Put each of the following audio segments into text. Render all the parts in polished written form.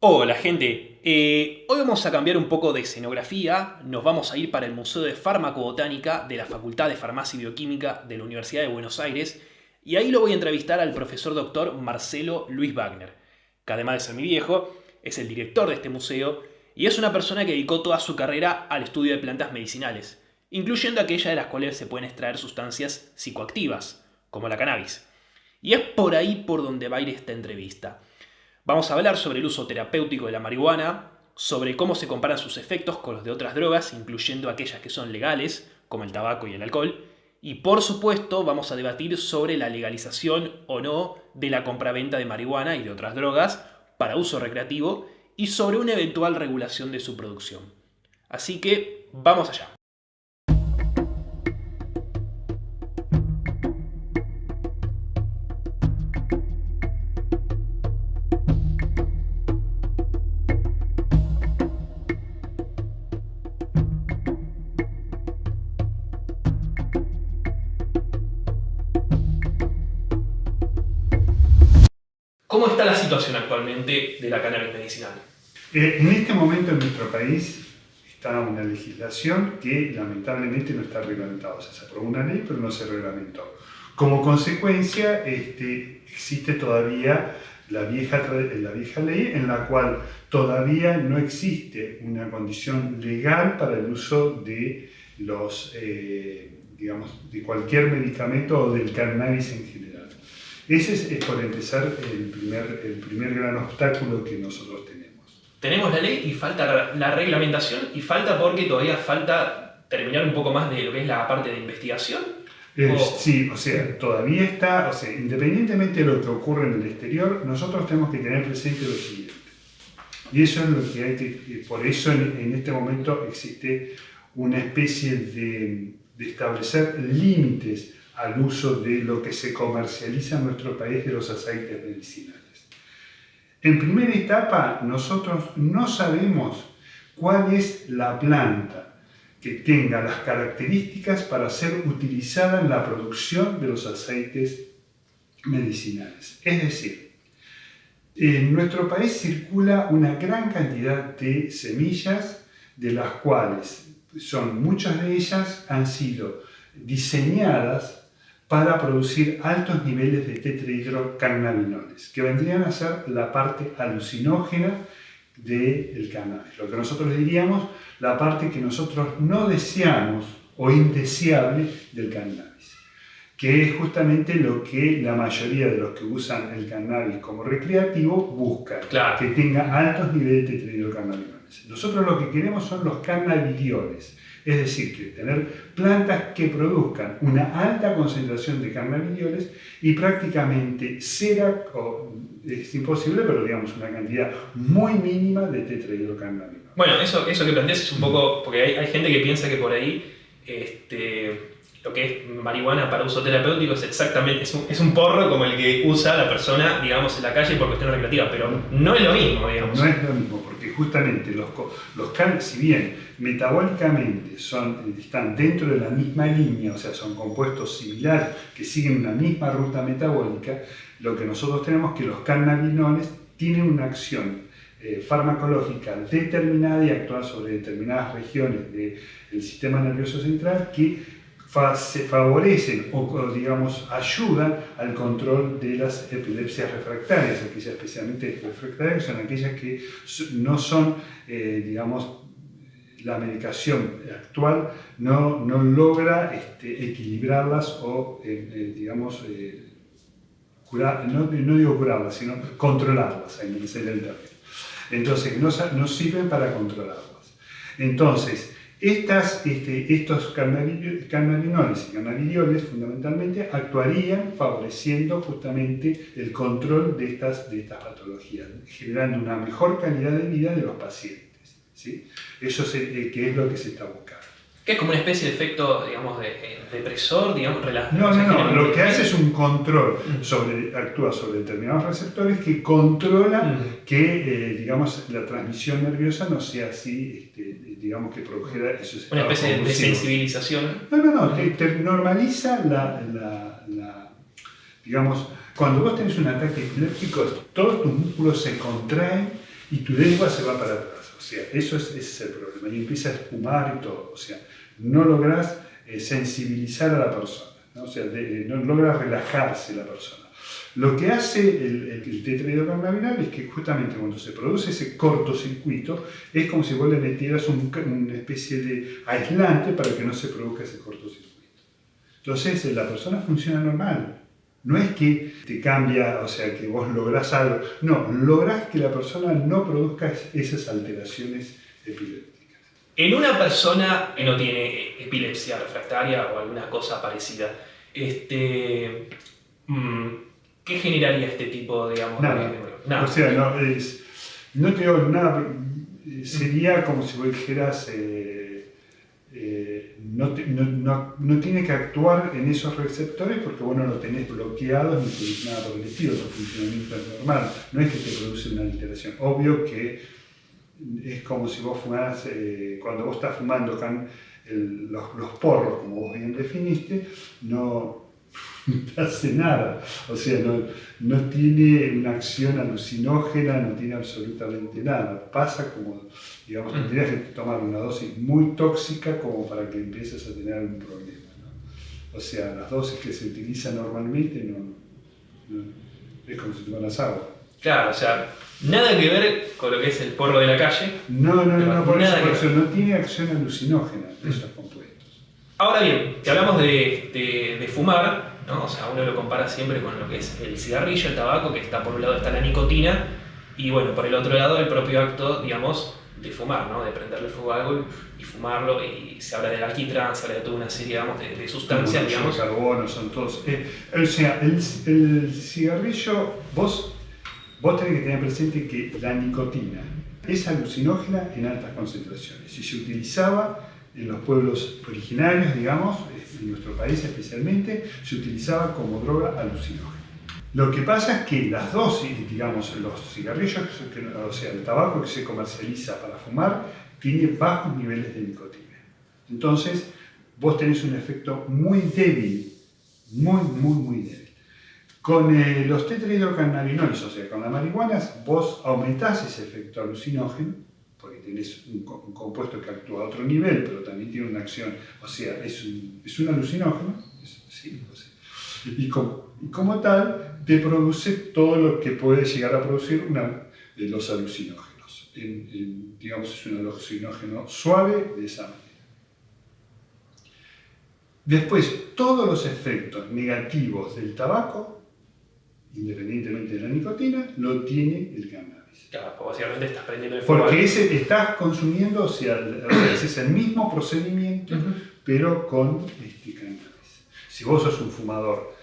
Hola gente, hoy vamos a cambiar un poco de escenografía, nos vamos a ir para el Museo de Farmacobotánica de la Facultad de Farmacia y Bioquímica de la Universidad de Buenos Aires y ahí lo voy a entrevistar al profesor doctor Marcelo Luis Wagner, que además de ser mi viejo, es el director de este museo y es una persona que dedicó toda su carrera al estudio de plantas medicinales, incluyendo aquellas de las cuales se pueden extraer sustancias psicoactivas, como la cannabis. Y es por ahí por donde va a ir esta entrevista. Vamos a hablar sobre el uso terapéutico de la marihuana, sobre cómo se comparan sus efectos con los de otras drogas, incluyendo aquellas que son legales, como el tabaco y el alcohol, y por supuesto vamos a debatir sobre la legalización o no de la compraventa de marihuana y de otras drogas para uso recreativo y sobre una eventual regulación de su producción. Así que vamos allá. ¿Cómo está la situación actualmente de la cannabis medicinal? En este momento en nuestro país está una legislación que lamentablemente no está reglamentada. O sea, se aprobó una ley pero no se reglamentó. Como consecuencia existe todavía la vieja ley en la cual todavía no existe una condición legal para el uso de de cualquier medicamento o del cannabis en general. Ese es por empezar el primer gran obstáculo que nosotros tenemos. Tenemos la ley y falta la reglamentación y falta porque todavía falta terminar un poco más de lo que es la parte de investigación. Sí, o sea, todavía está, o sea, independientemente de lo que ocurre en el exterior, nosotros tenemos que tener presente lo siguiente. Y eso es lo que hay que, por eso en este momento existe una especie de establecer límites al uso de lo que se comercializa en nuestro país de los aceites medicinales. En primera etapa, nosotros no sabemos cuál es la planta que tenga las características para ser utilizada en la producción de los aceites medicinales. Es decir, en nuestro país circula una gran cantidad de semillas, de las cuales muchas de ellas han sido diseñadas para producir altos niveles de tetrahidrocannabinoles, que vendrían a ser la parte alucinógena del cannabis. Lo que nosotros diríamos, la parte que nosotros no deseamos o indeseable del cannabis, que es justamente lo que la mayoría de los que usan el cannabis como recreativo buscan, Claro. Que tenga altos niveles de tetrahidrocannabinoles. Nosotros lo que queremos son los cannabidioles, es decir, que tener plantas que produzcan una alta concentración de cannabidioles y prácticamente cero, es imposible, pero digamos una cantidad muy mínima de tetrahidrocannabinoles. Bueno, eso que planteas es un poco, porque hay gente que piensa que por ahí lo que es marihuana para uso terapéutico es exactamente, es un porro como el que usa la persona, digamos, en la calle por cuestión recreativa, pero no es lo mismo, digamos. No es lo mismo, porque justamente los cannabis, si bien metabólicamente están dentro de la misma línea, o sea, son compuestos similares que siguen una misma ruta metabólica, lo que nosotros tenemos es que los cannabinoles tienen una acción farmacológica determinada y actúan sobre determinadas regiones del sistema nervioso central que se favorecen o digamos ayudan al control de las epilepsias refractarias, aquellas especialmente refractarias, son aquellas que no son, digamos, la medicación actual no logra equilibrarlas o, digamos, no digo curarlas, sino controlarlas, en el término. Entonces, no sirven para controlarlas. Entonces, estos cannabinoides y cannabidioles fundamentalmente actuarían favoreciendo justamente el control de estas patologías, generando una mejor calidad de vida de los pacientes, ¿sí? Eso que es lo que se está buscando. Que es como una especie de efecto, digamos, de depresor, digamos, No, lo que hace es un control, actúa sobre determinados receptores que controlan que, digamos, la transmisión nerviosa no sea así, digamos, que produjera esos una especie de sensibilización. No, te normaliza digamos, cuando vos tenés un ataque epiléptico, todos tus músculos se contraen y tu lengua se va para atrás. O sea, ese es el problema. Y empieza a espumar y todo. O sea, no logras sensibilizar a la persona, ¿no? O sea, no logra relajarse la persona. Lo que hace el tetrahidrocannabinol es que justamente cuando se produce ese cortocircuito, es como si vos le metieras una especie de aislante para que no se produzca ese cortocircuito. Entonces la persona funciona normal. No es que te cambia, o sea, que vos lográs algo. No, lográs que la persona no produzca esas alteraciones epilépticas. En una persona que no tiene epilepsia refractaria o alguna cosa parecida, ¿qué generaría este tipo, digamos, Nada. Nada. O sea, no te digo nada, sería como si vos dijeras, no tiene que actuar en esos receptores porque vos no lo tenés bloqueados ni tenés nada por el estilo, tu funcionamiento es normal, no es que te produce una alteración. Obvio que es como si vos fumaras, cuando vos estás fumando los porros, como vos bien definiste, no hace nada, o sea, no tiene una acción alucinógena, no tiene absolutamente nada. Pasa como, digamos, tendrías que tomar una dosis muy tóxica como para que empieces a tener un problema, ¿no? O sea, las dosis que se utilizan normalmente no es como si tomaras agua. Claro, o sea, nada que ver con lo que es el porro de la calle. No, por eso no tiene acción alucinógena esos compuestos. Ahora bien, si hablamos de fumar, ¿no? O sea, uno lo compara siempre con lo que es el cigarrillo, el tabaco, que está por un lado está la nicotina, y bueno, por el otro lado el propio acto, digamos, de fumar, ¿no? De prenderle fuego a algo y fumarlo, y se habla del alquitrán, se habla de toda una serie, digamos, de sustancias, digamos. El carbono, son todos. O sea, el cigarrillo, vos tenés que tener presente que la nicotina es alucinógena en altas concentraciones y se utilizaba en los pueblos originarios, digamos, en nuestro país especialmente, se utilizaba como droga alucinógena. Lo que pasa es que las dosis, digamos, los cigarrillos, o sea, el tabaco que se comercializa para fumar, tiene bajos niveles de nicotina. Entonces, vos tenés un efecto muy débil, muy débil. Con los tetrahidrocannabinoides, o sea, con la marihuana, vos aumentás ese efecto alucinógeno, porque tenés un compuesto que actúa a otro nivel, pero también tiene una acción, o sea, es un alucinógeno, sí, o sea, y como tal, te produce todo lo que puede llegar a producir los alucinógenos. Digamos, es un alucinógeno suave de esa manera. Después, todos los efectos negativos del tabaco, independientemente de la nicotina, lo tiene el cannabis. Claro, pues básicamente estás prendiendo el fuego. Porque estás consumiendo, o sea, es el mismo procedimiento, pero con cannabis. Si vos sos un fumador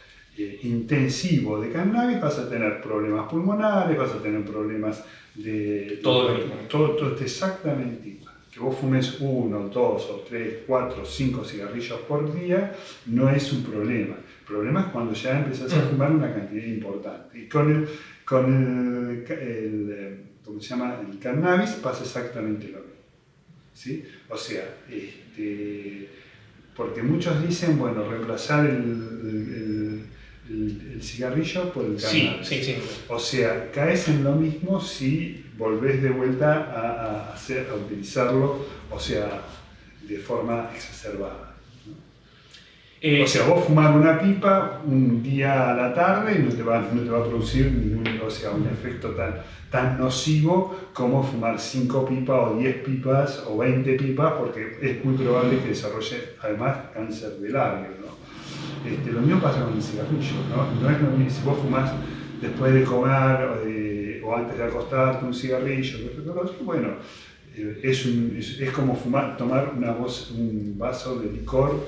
intensivo de cannabis, vas a tener problemas pulmonares, vas a tener problemas de... Todo lo mismo. Todo exactamente igual. Que vos fumes 1, 2, 3, 4, 5 cigarrillos por día no es un problema. El problema es cuando ya empezás a fumar una cantidad importante. Y con el ¿cómo se llama? El cannabis pasa exactamente lo mismo, ¿sí? O sea, porque muchos dicen, bueno, reemplazar el cigarrillo por el cannabis. Sí. O sea, caes en lo mismo si volvés de vuelta a utilizarlo, o sea, de forma exacerbada. O sea, vos fumar una pipa un día a la tarde y no te va a producir un efecto tan nocivo como fumar 5 pipas o 10 pipas o 20 pipas, porque es muy probable que desarrolle además cáncer de labio, ¿no? Lo mismo pasa con el cigarrillo, ¿no? No es lo mismo si vos fumás después de comer o antes de acostarte un cigarrillo, bueno, es como tomar un vaso de licor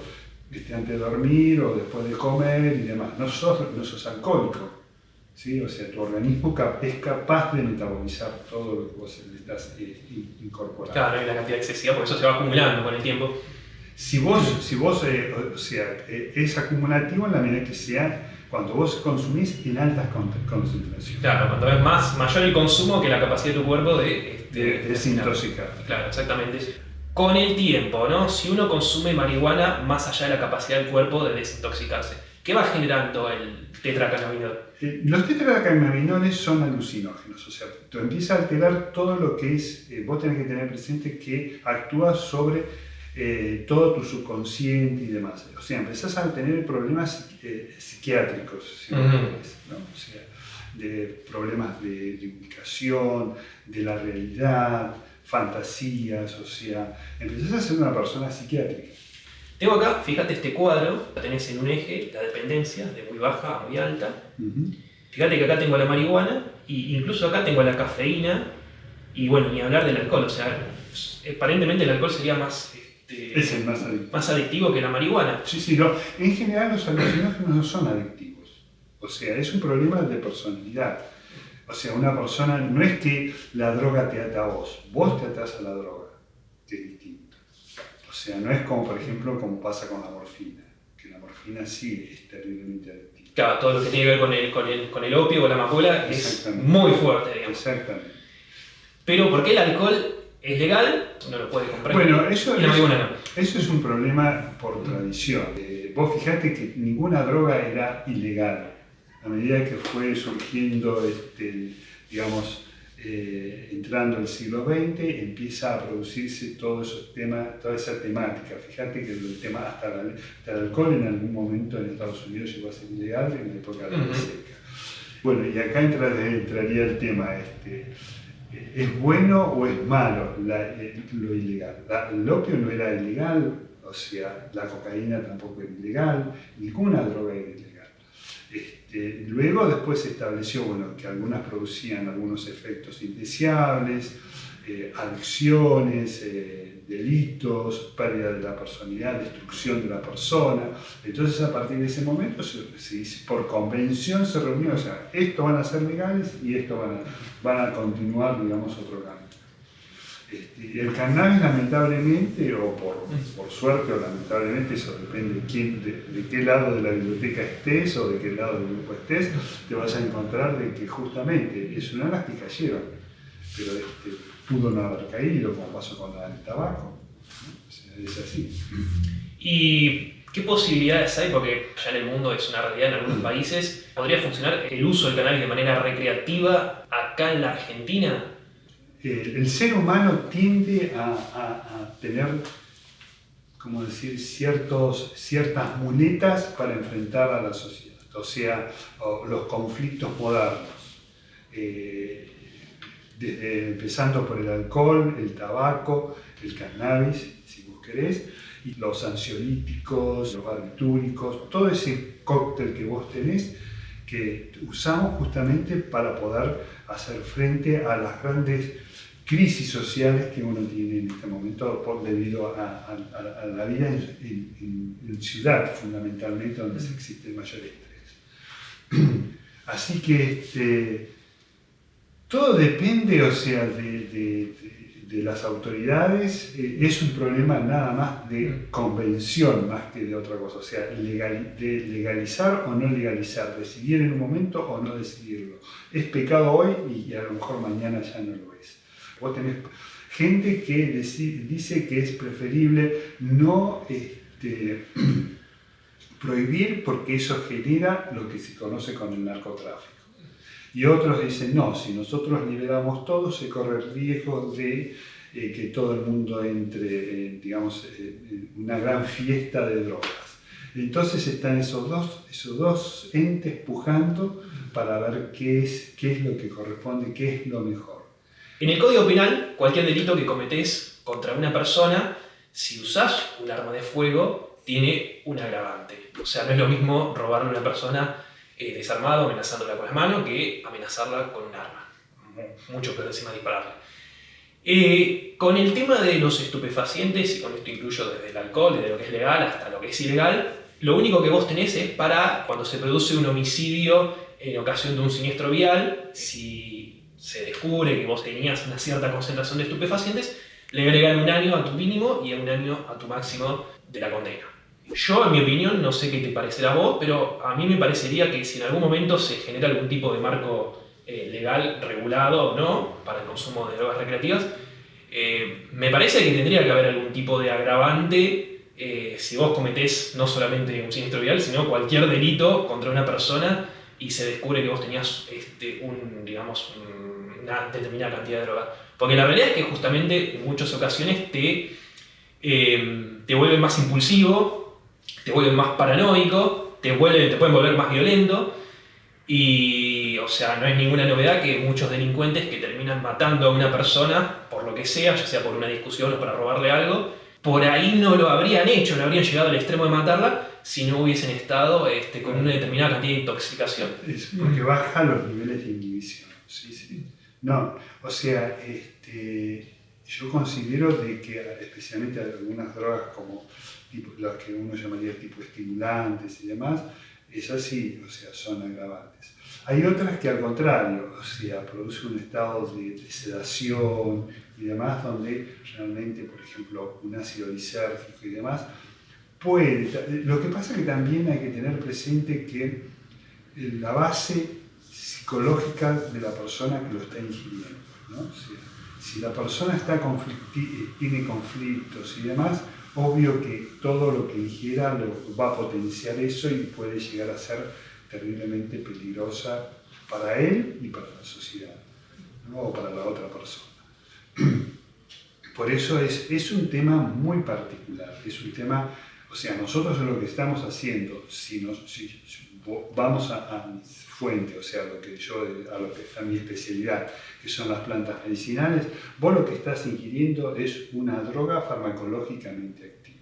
antes de dormir o después de comer y demás. No sos alcohólico, ¿sí? O sea, tu organismo es capaz de metabolizar todo lo que vos le estás incorporando. Claro, no hay una cantidad excesiva, porque eso se va acumulando con el tiempo. Si vos o sea, es acumulativo en la medida que sea cuando vos consumís en altas concentraciones. Claro, cuando es mayor el consumo que la capacidad de tu cuerpo de desintoxicar. Claro, exactamente. Con el tiempo, ¿no? Si uno consume marihuana más allá de la capacidad del cuerpo de desintoxicarse, ¿qué ¿Qué va generando el tetracannabinol? Los tetracannabinoles son alucinógenos, o sea, tú empiezas a alterar todo lo que es, vos tenés que tener presente que actúa sobre todo tu subconsciente y demás. O sea, empezás a tener problemas psiquiátricos, si ¿no? O sea, de problemas de ubicación, de la realidad, fantasías, o sea, empezás a ser una persona psiquiátrica. Tengo acá, fíjate este cuadro, lo tenés en un eje, la dependencia, de muy baja a muy alta. Fíjate que acá tengo la marihuana, e incluso acá tengo la cafeína, y bueno, ni hablar del alcohol, o sea, aparentemente el alcohol sería más, es el más adictivo que la marihuana. Sí, no. En general los alucinógenos no son adictivos, o sea, es un problema de personalidad. O sea, una persona, no es que la droga te ata a vos te atás a la droga, que es distinto. O sea, no es como, por ejemplo, como pasa con la morfina, que la morfina sí es terriblemente adictiva. Claro, todo lo que tiene que ver con el opio o la amapola es muy fuerte, digamos. Exactamente. Pero ¿por qué el alcohol es legal? No lo puede comprar. Bueno, eso no. Eso es un problema por tradición. Vos fijate que ninguna droga era ilegal. A medida que fue surgiendo, digamos, entrando el siglo XX, empieza a producirse todos esos temas, toda esa temática. Fíjate que el tema hasta el alcohol en algún momento en Estados Unidos llegó a ser ilegal en la época de la ley seca. Bueno, y acá entraría el tema, ¿es bueno o es malo lo ilegal? El opio no era ilegal, o sea, la cocaína tampoco era ilegal, ninguna droga era ilegal. Luego después se estableció que algunas producían algunos efectos indeseables, adicciones, delitos, pérdida de la personalidad, destrucción de la persona. Entonces a partir de ese momento por convención se reunió, o sea, estos van a ser legales y estos van a continuar, digamos, otro camino. El cannabis, lamentablemente, o por suerte o lamentablemente, eso depende de qué lado de la biblioteca estés o de qué lado del grupo estés, te vas a encontrar de que justamente es una de las que cayeron, pero pudo no haber caído, como pasó con el tabaco. O sea, es así. ¿Y qué posibilidades hay? Porque ya en el mundo es una realidad en algunos países. ¿Podría funcionar el uso del cannabis de manera recreativa acá en la Argentina? El ser humano tiende a tener, como decir, ciertas muletas para enfrentar a la sociedad, o sea, los conflictos modernos, empezando por el alcohol, el tabaco, el cannabis, si vos querés, y los ansiolíticos, los barbitúricos, todo ese cóctel que vos tenés, que usamos justamente para poder hacer frente a las grandes crisis sociales que uno tiene en este momento debido a la vida en ciudad, fundamentalmente, donde existe el mayor estrés. Así que todo depende, o sea, de las autoridades. Es un problema nada más de convención más que de otra cosa, o sea, de legalizar o no legalizar, decidir en un momento o no decidirlo. Es pecado hoy y a lo mejor mañana ya no lo es. Vos tenés gente que dice que es preferible no prohibir porque eso genera lo que se conoce como el narcotráfico. Y otros dicen, no, si nosotros liberamos todo, se corre el riesgo de que todo el mundo entre, digamos, en una gran fiesta de drogas. Entonces están esos dos entes pujando para ver qué es lo que corresponde, qué es lo mejor. En el Código Penal, cualquier delito que cometés contra una persona, si usás un arma de fuego, tiene un agravante. O sea, no es lo mismo robarle a una persona desarmado, amenazándola con la mano, que amenazarla con un arma. Mucho peor encima dispararle. Con el tema de los estupefacientes, y con esto incluyo desde el alcohol, desde lo que es legal hasta lo que es ilegal, lo único que vos tenés es para cuando se produce un homicidio en ocasión de un siniestro vial, si se descubre que vos tenías una cierta concentración de estupefacientes, le agregan 1 año a tu mínimo y 1 año a tu máximo de la condena. Yo, en mi opinión, no sé qué te parecerá a vos, pero a mí me parecería que si en algún momento se genera algún tipo de marco legal regulado o no para el consumo de drogas recreativas, me parece que tendría que haber algún tipo de agravante si vos cometés no solamente un siniestro vial, sino cualquier delito contra una persona y se descubre que vos tenías una determinada cantidad de droga. Porque la realidad es que justamente en muchas ocasiones te vuelven más impulsivo, te vuelven más paranoico, te pueden volver más violento. Y, o sea, no es ninguna novedad que muchos delincuentes que terminan matando a una persona por lo que sea, ya sea por una discusión o para robarle algo, por ahí no lo habrían hecho, no habrían llegado al extremo de matarla si no hubiesen estado con una determinada cantidad de intoxicación. Es porque baja los niveles de inhibición. Sí, sí. No, o sea, yo considero de que especialmente algunas drogas como las que uno llamaría tipo estimulantes y demás, esas sí, o sea, son agravantes. Hay otras que al contrario, o sea, producen un estado de sedación y demás, donde realmente, por ejemplo, un ácido lisérgico y demás, puede. Lo que pasa es que también hay que tener presente que la base psicológica de la persona que lo está ingiriendo, ¿no? O sea, si la persona tiene conflictos y demás, obvio que todo lo que ingiera va a potenciar eso y puede llegar a ser terriblemente peligrosa para él y para la sociedad, ¿no? O para la otra persona. Por eso es un tema muy particular, es un tema, o sea, nosotros lo que estamos haciendo, si vamos a mi fuente, o sea, a mi especialidad, que son las plantas medicinales, vos lo que estás ingiriendo es una droga farmacológicamente activa.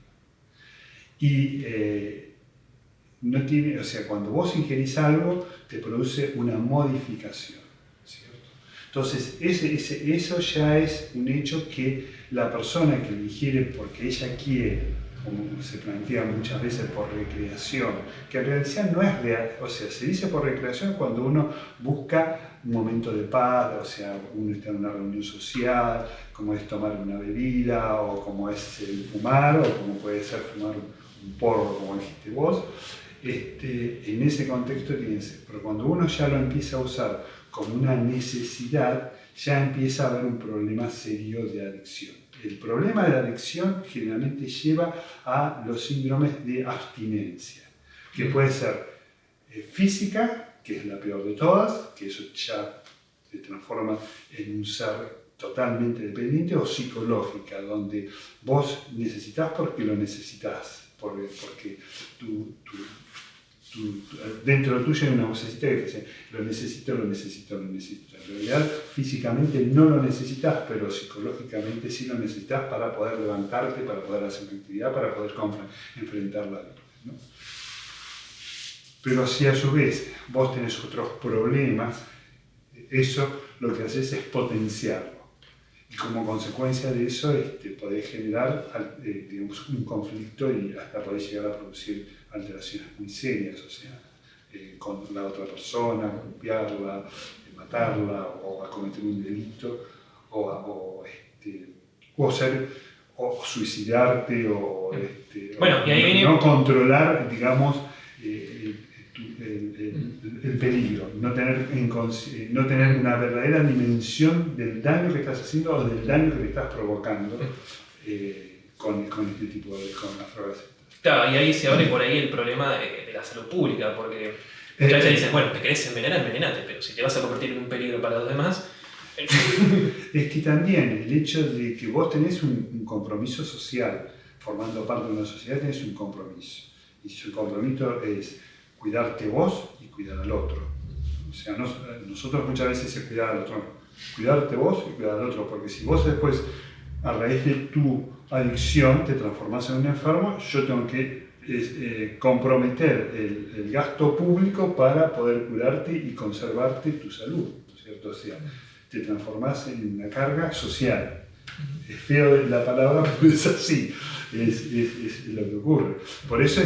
Y no tiene, o sea, cuando vos ingerís algo, te produce una modificación, ¿cierto? Entonces, eso ya es un hecho que la persona que lo ingiere porque ella quiere, como se plantea muchas veces por recreación, que en realidad no es real, o sea, se dice por recreación cuando uno busca un momento de paz, o sea, uno está en una reunión social, como es tomar una bebida, o como es fumar, o como puede ser fumar un porro, como dijiste vos. En ese contexto tiene que ser, pero cuando uno ya lo empieza a usar como una necesidad, ya empieza a haber un problema serio de adicción. El problema de adicción generalmente lleva a los síndromes de abstinencia, que puede ser física, que es la peor de todas, que eso ya se transforma en un ser totalmente dependiente, o psicológica, donde vos necesitas porque lo necesitas, porque dentro tuyo hay una vocecita que te dice lo necesito. En realidad físicamente no lo necesitas, pero psicológicamente sí lo necesitas para poder levantarte, para poder hacer una actividad, para poder enfrentar la vida, ¿no? Pero si a su vez vos tenés otros problemas, eso lo que haces es potenciarlo. Y como consecuencia de eso podés generar digamos, un conflicto y hasta podés llegar a producir alteraciones muy serias, o sea, con la otra persona, golpearla, matarla, o a cometer un delito, o suicidarte, o bueno, y ahí viene... no controlar, digamos, el peligro, no tener una verdadera dimensión del daño que estás haciendo o del daño que te estás provocando con este tipo con las drogas. Claro, y ahí se abre por ahí el problema de la salud pública, porque muchas veces dices, bueno, te querés envenenar, envenenate, pero si te vas a convertir en un peligro para los demás... Es que también el hecho de que vos tenés un compromiso social, formando parte de una sociedad tenés un compromiso, y su compromiso es cuidarte vos y cuidar al otro. O sea, nosotros muchas veces es cuidar al otro, cuidarte vos y cuidar al otro, porque si vos después, a raíz de tu adicción, te transformás en un enfermo, yo tengo que comprometer el gasto público para poder curarte y conservarte tu salud, ¿no es cierto? O sea, te transformás en una carga social. Es feo la palabra, pero es así, es lo que ocurre. Por eso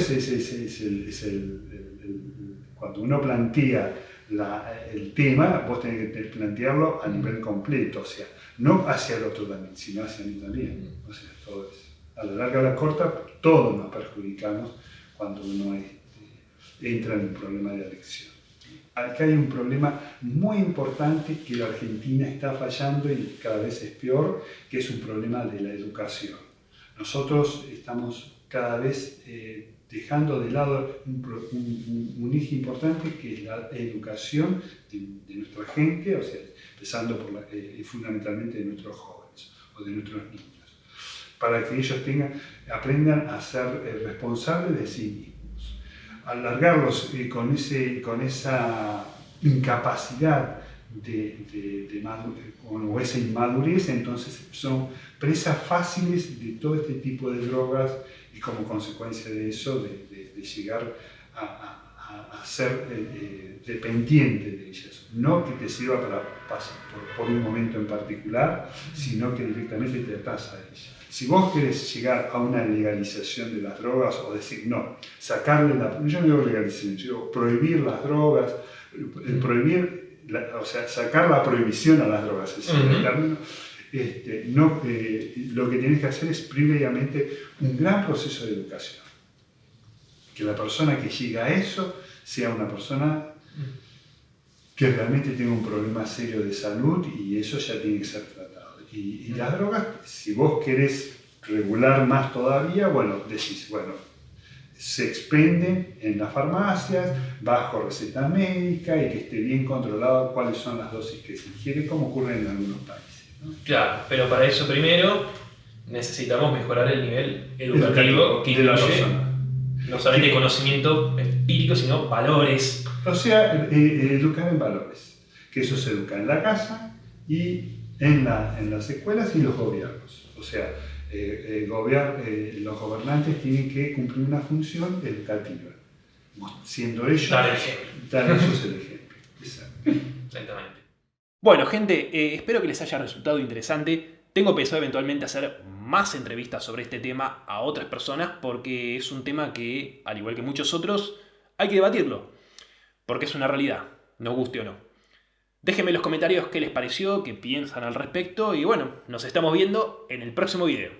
cuando uno plantea el tema, vos tenés que plantearlo a nivel completo, o sea, no hacia el otro también, sino hacia mí también. O sea, todo es, a la larga o a la corta, todos nos perjudicamos cuando uno entra en un problema de adicción. Acá hay un problema muy importante que la Argentina está fallando y cada vez es peor, que es un problema de la educación. Nosotros estamos cada vez dejando de lado un eje importante que es la educación de nuestra gente, o sea, empezando fundamentalmente de nuestros jóvenes o de nuestros niños, para que ellos aprendan a ser responsables de sí mismos. Alargarlos con esa incapacidad o esa inmadurez, entonces son presas fáciles de todo este tipo de drogas y como consecuencia de eso de llegar a ser dependiente de ellas. No que te sirva para pasar por un momento en particular, sino que directamente te atas a ellas. Si vos querés llegar a una legalización de las drogas o decir no, yo no digo legalización, yo digo prohibir las drogas, sacar la prohibición a las drogas, es decir, el término, lo que tienes que hacer es previamente un gran proceso de educación. Que la persona que llega a eso sea una persona que realmente tenga un problema serio de salud y eso ya tiene que ser tratado. Y las drogas, si vos querés regular más todavía, decís, se expenden en las farmacias, bajo receta médica y que esté bien controlado cuáles son las dosis que se ingiere, como ocurre en algunos países, ¿no? Claro, pero para eso primero necesitamos mejorar el nivel educativo que de la incluye persona. no solamente conocimiento empírico, sino valores. O sea, educar en valores, que eso se educa en la casa y en las escuelas y los gobiernos. O sea, los gobernantes tienen que cumplir una función educativa, siendo ellos Dar el ejemplo. El ejemplo. Exacto. Exactamente. Bueno, gente, espero que les haya resultado interesante. Tengo pensado eventualmente hacer más entrevistas sobre este tema a otras personas porque es un tema que, al igual que muchos otros, hay que debatirlo. Porque es una realidad, nos guste o no. Déjenme en los comentarios qué les pareció, qué piensan al respecto y bueno, nos estamos viendo en el próximo video.